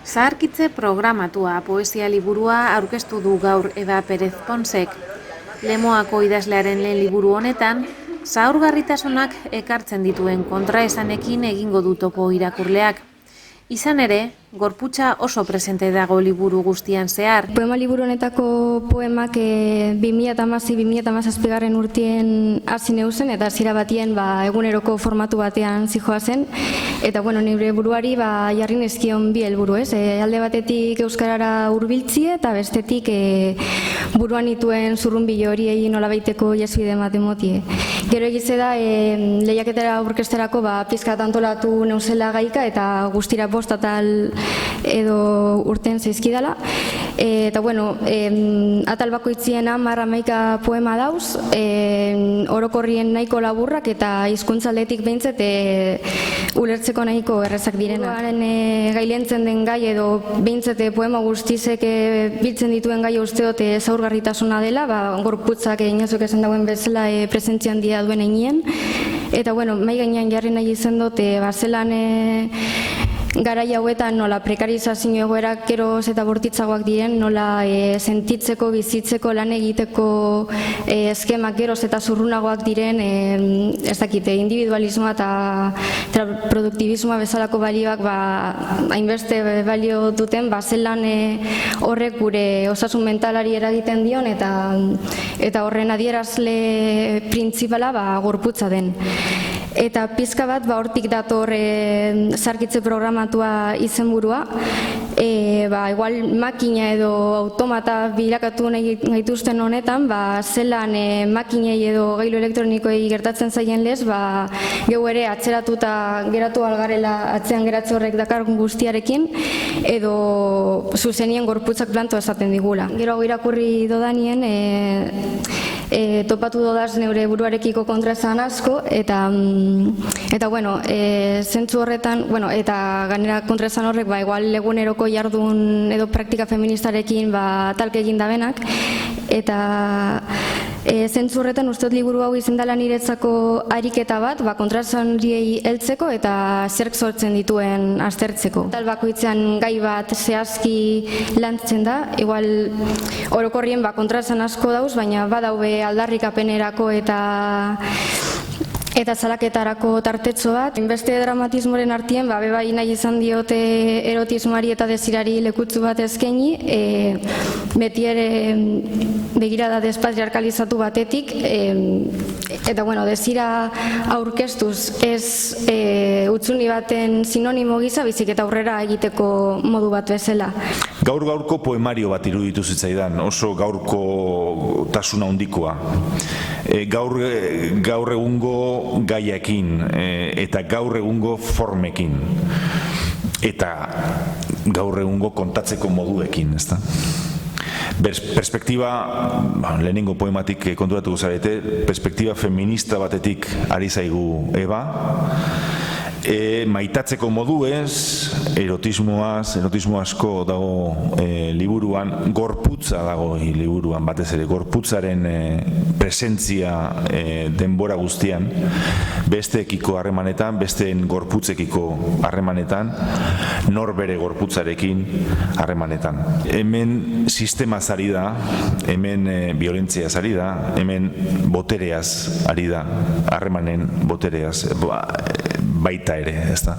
Zaharkitze programatua poesia liburua aurkeztu du gaur Eva Pérez Ponsek. Lemoako idazlearen lehen liburu honetan, zaurgarritasunak ekartzen dituen kontraesanekin egingo du topo irakurleak. Izan ere, gorputza oso presente dago liburu guztian zehar. Poema liburu honetako poemak 2016-2017 urtien hasi neuzen eta hasiera batien eguneroko formatu batean zijoazen. Eta nire buruari jarri nizkion bi helburu, alde batetik euskarara hurbiltzie eta bestetik buruan nituen zurrunbilo horiei nolabaiteko iesbide ematen motie. Gero egize da lehiaketara aurkezterako pizkat antolatu neuzela gaika eta guztira 5 atal edo urten zaizkidala. Eta atal bakoitzien 10-11 poema dauz, orokorrien nahiko laburrak eta hizkuntzaldetik behintzat ulertzeko nahiko errezak direnak. Gailentzen den gai edo behintzat poema guztizek biltzen dituen gai usteot zaurgarritasuna dela, gorputzak inazuk esan dagoen bezala presentzian dia duen einien. Eta mai gainean jarri nahi izan dut, zelan garai hauetan nola prekarizazio egoerak geroz eta bortitzagoak diren, nola sentitzeko, bizitzeko, lan egiteko eskemak geroz eta zurrunagoak diren, ez dakite, individualismoa eta produktibismoa bezalako balioak hainbeste balio duten, zelan horrek gure osasun mentalari eragiten dion eta horren adierazle printzipala gorputza den. Eta pizka bat hortik dator zaharkitze programatua izenburua. Igual makina edo automata bilakatu nahi gaituzten honetan, zelan makinei edo gailu elektronikoei gertatzen zaien lez, geu ere atzeratuta geratu algarela atzean geratze horrek dakargun guztiarekin, edo zuzenien gorputzak planto esaten digula. Gero irakurri dodanien, topatu dodaz neure buruarekiko kontraesan asko, eta zentzu horretan, eta ganera kontraesan horrek, igual eguneroko jardun edo praktika feministarekin talke egin dabenak, eta zentzu horretan usteot liburu hau izan dela niretzako ariketa bat, kontraesan horiei heltzeko eta zerk sortzen dituen aztertzeko. Tal bakoitzean gai bat zehazki lantzen da, igual orokorrien kontraesan asko dauz, baina badaube aldarrikapenerako eta zalaketarako tartetxo bat. Beste dramatismoren artien, bai nahi izan diote erotismoari eta desirari lekutzu bat eskaini, beti ere begirada despatriarkalizatu batetik, eta desira aurkeztuz ez utzuni baten sinonimo gisa, bizik eta aurrera egiteko modu bat bezala. Gaur-gaurko poemario bat iruditu zitzaidan, oso gaurko tasuna handikoa. Gaur egungo gaiakin eta gaur egungo formekin eta gaur egungo kontatzeko moduekin, ezta? Perspektiba, lehenengo poematik konturatu guzarete, perspektiba feminista batetik ari zaigu Eba, maitatzeko moduez, erotismo asko dago liburuan, gorputza dago liburuan, batez ere, gorputzaren presentzia denbora guztian, besteekiko harremanetan, besteen gorputzekiko harremanetan, norbere gorputzarekin harremanetan. Hemen sistemaz ari da, hemen violentziaz ari da, hemen botereaz ari da, harremanen botereaz, baita ere, ezta?